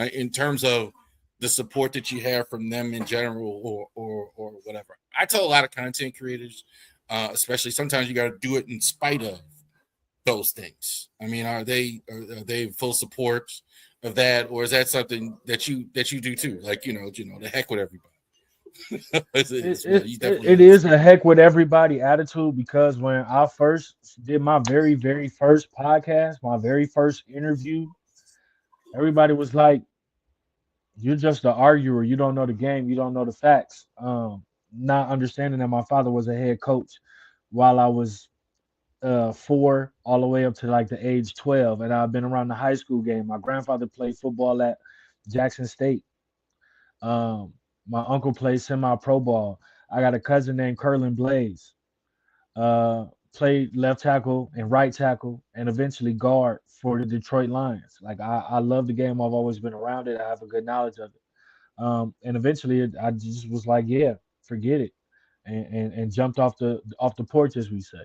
in terms of the support that you have from them in general, or whatever? I tell a lot of content creators, especially sometimes you got to do it in spite of those things? I mean, are they full support of that, or is that something that you do too? Like, the heck with everybody. Well, you definitely It is a heck with everybody attitude, because when I first did my very first podcast, my very first interview, everybody was like, "You're just an arguer. You don't know the game. You don't know the facts." Not understanding that my father was a head coach while I was 4 all the way up to like the age 12, and I've been around the high school game. My grandfather played football at Jackson State. Um, my uncle plays semi-pro ball. I got a cousin named Curlin Blaze. Uh, Played left tackle and right tackle, and eventually guard for the Detroit Lions. Like I love the game. I've always been around it. I have a good knowledge of it. And eventually, I just was like, yeah, forget it, and jumped off the porch, as we say.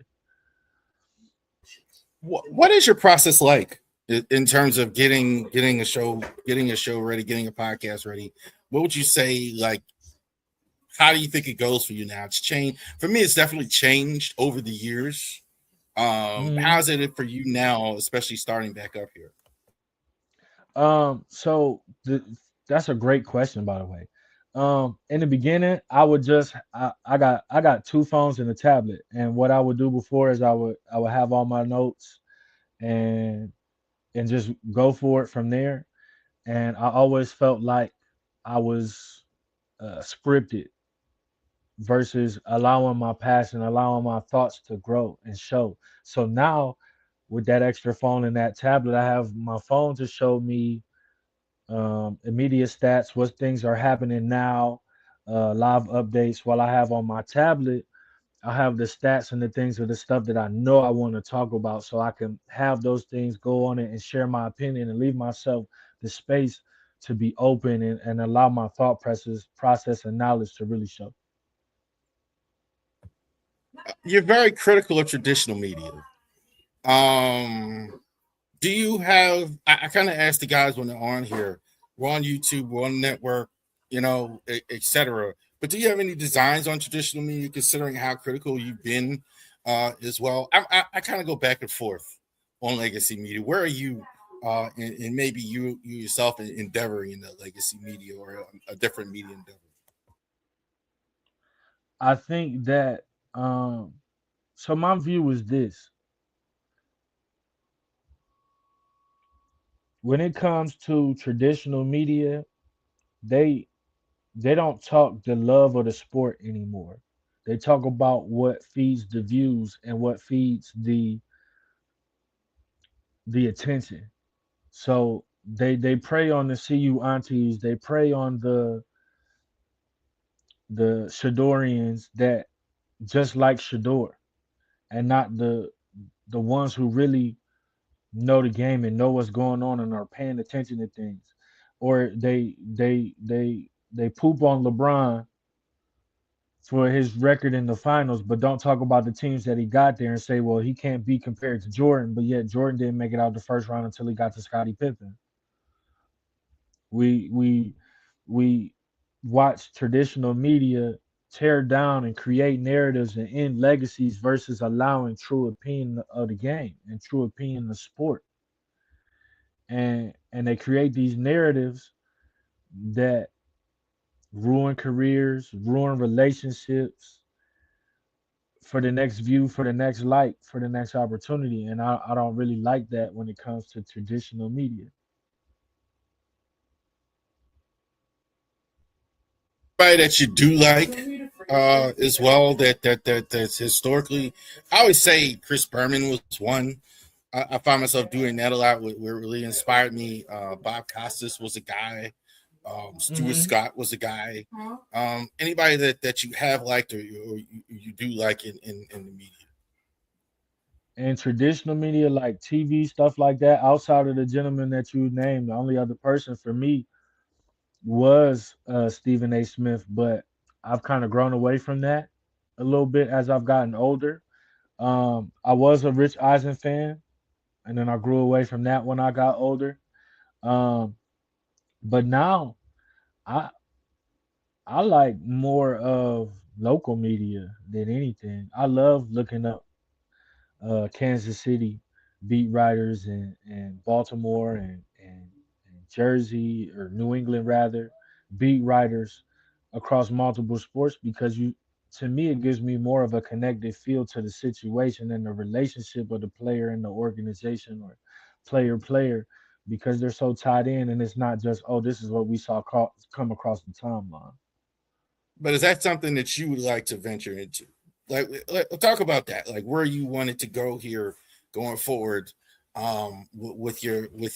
what is your process like in terms of getting a show ready, getting a podcast ready? What would you say, like, how do you think it goes for you now? It's changed for me. It's definitely changed over the years. Mhm. How's it for you now, especially starting back up here? So that's a great question, by the way. In the beginning, I got two phones and a tablet, and what I would do before is I would have all my notes and just go for it from there. And I always felt like I was scripted versus allowing my passion, allowing my thoughts to grow and show. So now, with that extra phone and that tablet, I have my phone to show me immediate stats, what things are happening now, live updates. While I have on my tablet, I have the stats and the things of the stuff that I know I want to talk about, so I can have those things go on it and share my opinion and leave myself the space to be open, and allow my thought process and knowledge to really show. You're very critical of traditional media. Um, do you have? I kind of ask the guys when they're on here. We're on YouTube, we're on network, etc. But do you have any designs on traditional media, considering how critical you've been as well? I kind of go back and forth on legacy media. Where are you? And maybe you yourself endeavoring in the legacy media or a different media endeavor. I think that so my view is this: when it comes to traditional media, they they don't talk the love of the sport anymore. They talk about what feeds the views and what feeds the attention. So they prey on the CU aunties, they prey on the Shadorians that just like Shador, and not the ones who really know the game and know what's going on and are paying attention to things. Or they poop on LeBron for his record in the finals, but don't talk about the teams that he got there and say, well, he can't be compared to Jordan, but yet Jordan didn't make it out the first round until he got to Scottie Pippen. We we we watch traditional media tear down and create narratives and end legacies versus allowing true opinion of the game and true opinion of the sport. And they create these narratives that ruin careers, ruin relationships, for the next view, for the next like, for the next opportunity. And I don't really like that when it comes to traditional media. Anybody that you do like as well that's historically, I always say Chris Berman was one. I find myself doing that a lot. Where really inspired me. Bob Costas was a guy. Stuart Hmm. Scott was a guy. Anybody that you have liked or you do like in the media. And traditional media like TV, stuff like that, outside of the gentleman that you named, the only other person for me was Stephen A. Smith, but I've kind of grown away from that a little bit as I've gotten older. I was a Rich Eisen fan, and then I grew away from that when I got older. Um, but now I I like more of local media than anything. I love looking up Kansas City, beat writers in Baltimore and Jersey or New England rather, beat writers across multiple sports because you to me it gives me more of a connected feel to the situation and the relationship of the player and the organization or player because they're so tied in and it's not just oh this is what we saw come across the timeline. But is that something that you would like to venture into? Like, talk about that. Like, where you wanted to go here going forward, with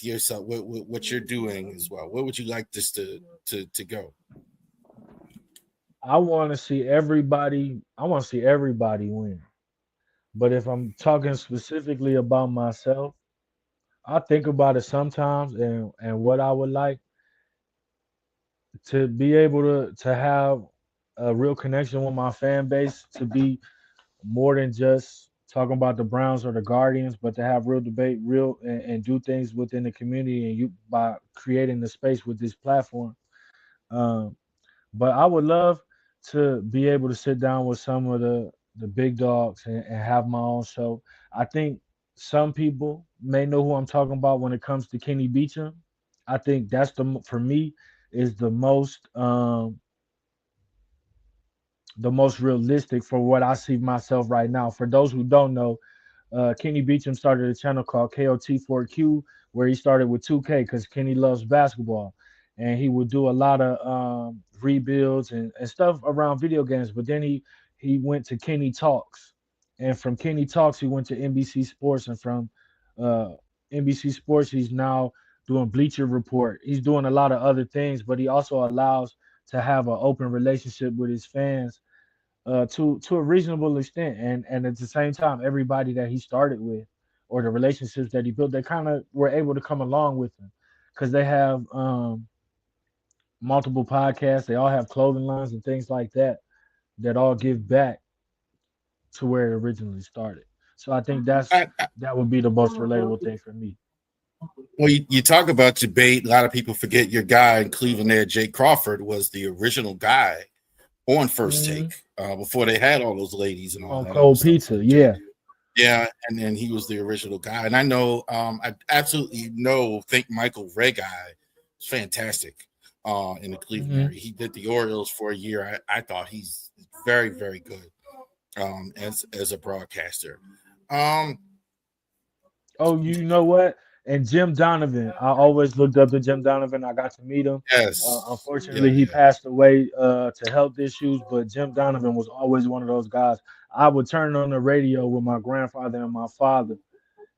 yourself, with what you're doing as well. Where would you like this to go? I want to see everybody win. But if I'm talking specifically about myself, I think about it sometimes and what I would like to be able to have a real connection with my fan base, to be more than just talking about the Browns or the Guardians, but to have real debate, and do things within the community and you by creating the space with this platform. Um, but I would love to be able to sit down with some of the big dogs and have my own show. I think some people may know who I'm talking about when it comes to Kenny Beecham. I think that's for me is the most realistic for what I see myself right now. For those who don't know, Kenny Beecham started a channel called KOT4Q where he started with 2K because Kenny loves basketball. And he would do a lot of rebuilds and stuff around video games. But then he went to Kenny Talks. And from Kenny Talks, he went to NBC Sports. And from uh, NBC Sports, he's now doing Bleacher Report. He's doing a lot of other things, but he also allows to have an open relationship with his fans to a reasonable extent, and at the same time, everybody that he started with or the relationships that he built, they kind of were able to come along with him because they have multiple podcasts. They all have clothing lines and things like that that all give back to where it originally started. So I think that would be the most relatable thing for me. Well, you talk about debate. A lot of people forget your guy in Cleveland there, Jay Crawford, was the original guy on First Mm-hmm. Take before they had all those ladies and all On that other cold stuff. pizza, yeah. Yeah, and then he was the original guy. And I know, I absolutely think Michael Ray is fantastic in the Cleveland Mm-hmm. area. He did the Orioles for a year. I thought he's very, very good as a broadcaster. Um, Oh, you know what? And Jim Donovan, I always looked up to Jim Donovan. I got to meet him. yes, Unfortunately, yeah, he yeah. passed away to health issues, but Jim Donovan was always one of those guys. I would turn on the radio with my grandfather and my father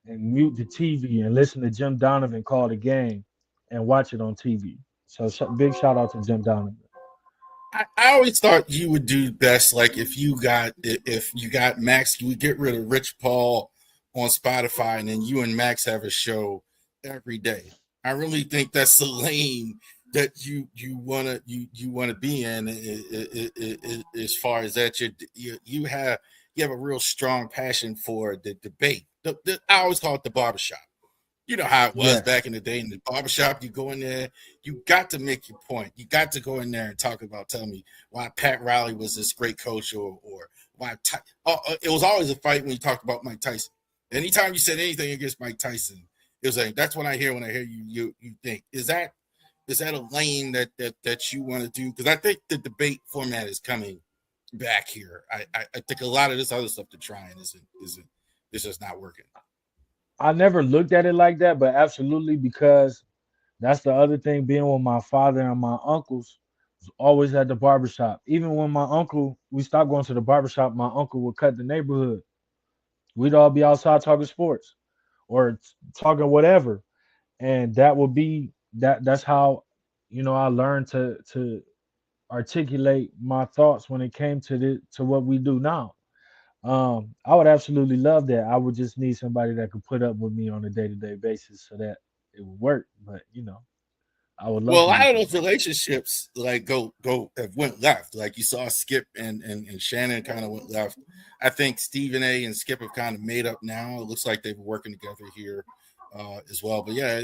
and mute the TV and listen to Jim Donovan call the game and watch it on TV. So big shout out to Jim Donovan. I always thought you would do best, like if you got Max, you would get rid of Rich Paul on Spotify, and then you and Max have a show every day. I really think that's the lane that you wanna be in. As far as that, you have a real strong passion for the debate. I always call it the barbershop. You know how it was Yes. back in the day in the barbershop. You go in there, you got to make your point. You got to go in there and talk about, tell me why Pat Riley was this great coach, or why. It was always a fight when you talked about Mike Tyson. Anytime you said anything against Mike Tyson, it was like that's what I hear when I hear you think is that a lane that you want to do? Because I think the debate format is coming back here. I think a lot of this other stuff to trying isn't it's just not working. I never looked at it like that, but absolutely because that's the other thing being with my father and my uncles was always at the barbershop. Even when my uncle, we stopped going to the barbershop, my uncle would cut the neighborhood. We'd all be outside talking sports or talking whatever. And that would be that's how I learned to articulate my thoughts when it came to what we do now. I would absolutely love that. I would just need somebody that could put up with me on a day-to-day basis so that it would work. But I would love Well, a to lot get of that those done. relationships like go have went left. Like you saw Skip and Shannon kind of went left. I think Stephen A and Skip have kind of made up now. It looks like they've been working together here as well. But yeah,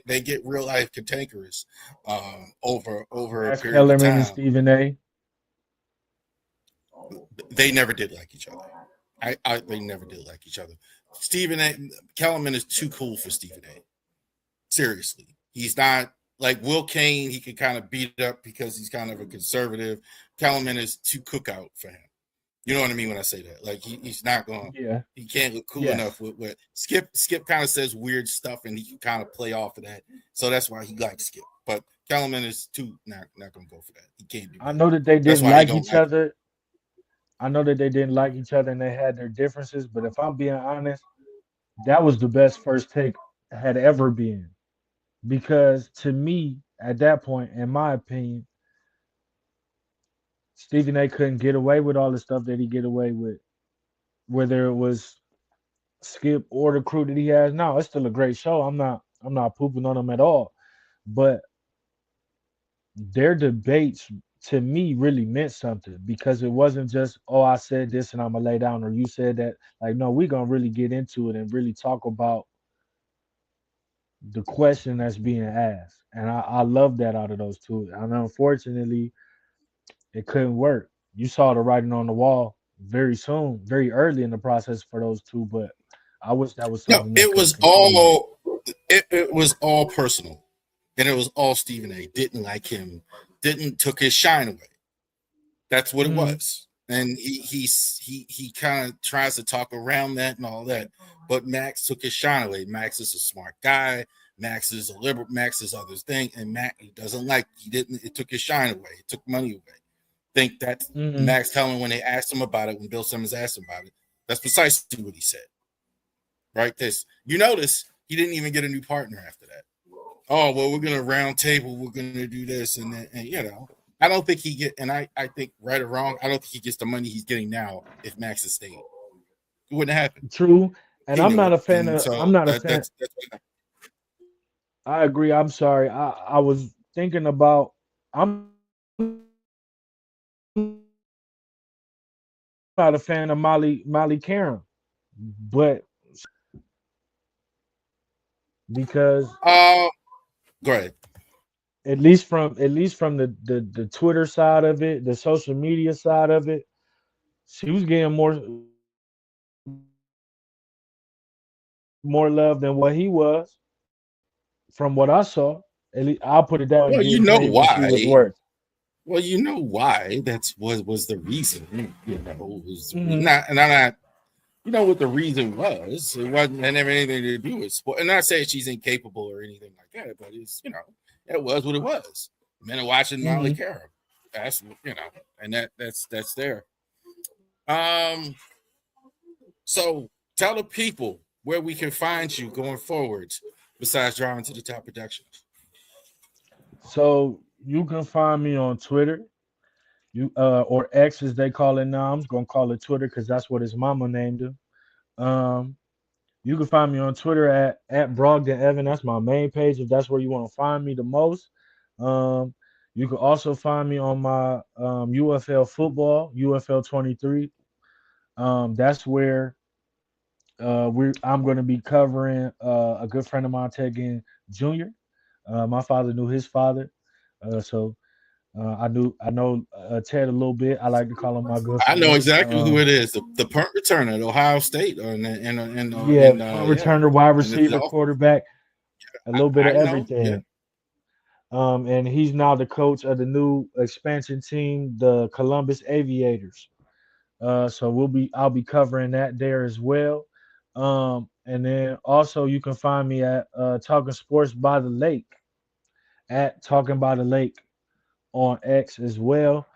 they get real life cantankerous over a Max period of Kellerman and time. Stephen A. They never did like each other. They never did like each other. Stephen A. Kellerman is too cool for Stephen A. Seriously, he's not like Will Kane. He can kind of beat up because he's kind of a conservative. Kellerman is too cookout for him. You know what I mean when I say that? Like he's not going. Yeah. He can't look cool Yes. enough with Skip. Skip kind of says weird stuff, and he can kind of play off of that. So that's why he likes Skip. But Kellerman is too not going to go for that. He can't do that. I know that they That's didn't why he like don't each like other. I know that they didn't like each other and they had their differences, but if I'm being honest, that was the best first take had ever been. Because to me, at that point, in my opinion, Stephen A couldn't get away with all the stuff that he get away with, whether it was Skip or the crew that he has now. It's still a great show. I'm not pooping on them at all. But their debates to me really meant something because it wasn't just, oh, I said this and I'm gonna lay down, or you said that. Like, no, we're gonna really get into it and really talk about the question that's being asked. And I love that out of those two. And unfortunately, it couldn't work. You saw the writing on the wall very soon, very early in the process for those two, but I wish that was no. something that could have It was all personal, and it was all Stephen A. Didn't like him. Didn't took his shine away. That's what it continued. was. And he kind of tries to talk around that and all that. But Max took his shine away. Max is a smart guy. Max is a liberal. Max is others thing. And Max he doesn't like. He didn't. It took his shine away. It took money away. Think that Mm-hmm. Max Kellerman when they asked him about it, when Bill Simmons asked him about it, that's precisely what he said. Right? This you notice he didn't even get a new partner after that. Oh well, we're gonna round table. We're gonna do this and then, and you know. I don't think he get, and I think right or wrong, I don't think he gets the money he's getting now if Max had stayed. It wouldn't happen. True. And He I'm knew not it, a fan and of so I'm not a fan. that's what I agree. I'm sorry. I was thinking about I'm not a fan of Molly Karen, but because uh, go ahead. at least from the Twitter side of it, the social media side of it, she was getting more love than what he was from what I saw. At least I'll put it that way, Well, you getting know paid what she was why. worth. Well, you know why. That's was the reason. You know, was Hmm. not, and I'm not. You know what the reason was? It wasn't. It never anything to do with sport. And not saying she's incapable or anything like that, but it's it was what it was. Men are watching Molly Hmm. Carum. That's and that's there. Um. So tell the people where we can find you going forward, besides driving to the top productions. So you can find me on Twitter. You or X as they call it now. I'm just gonna call it Twitter because that's what his mama named him. Um, you can find me on Twitter at Brogdon Evan. That's my main page if that's where you want to find me the most. Um, you can also find me on my UFL football, UFL 23. That's where I'm going to be covering a good friend of mine, Tegan Jr. My father knew his father, so I know Ted a little bit. I like to call him my good I know friend. exactly who it is. The punt returner at Ohio State Yeah, punt returner, wide in the receiver, fluff. quarterback, a little bit of I know. Yeah. everything. And he's now the coach of the new expansion team, the Columbus Aviators. So I'll be covering that there as well. And then also you can find me at Talking Sports by the Lake at Talking by the Lake on X as well.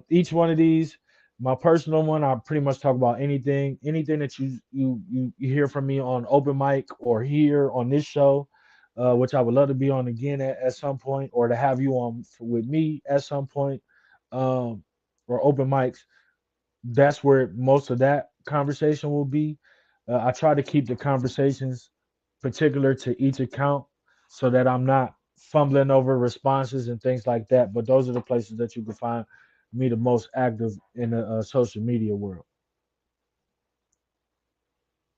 Each one of these, my personal one, I pretty much talk about anything that you hear from me on open mic or here on this show, which I would love to be on again at some point, or to have you on with me at some point, um, or open mics. That's where most of that conversation will be. I try to keep the conversations particular to each account so that I'm not fumbling over responses and things like that. But those are the places that you can find me the most active in the social media world.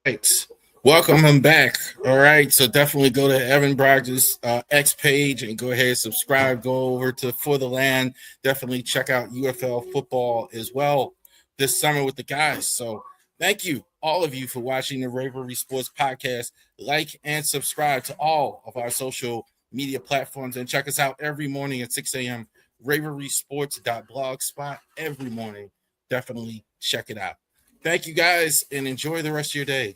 Right. Welcome him back. All right. So definitely go to Evan Brogdon's X page and go ahead and subscribe. Go over to For the Land. Definitely check out UFL football as well this summer with the guys. So thank you all. all of you for watching the Ravori Sports Podcast. Like and subscribe to all of our social media platforms, and check us out every morning at 6 a.m. RavoriSports.blogspot every morning. Definitely check it out. Thank you guys, and enjoy the rest of your day.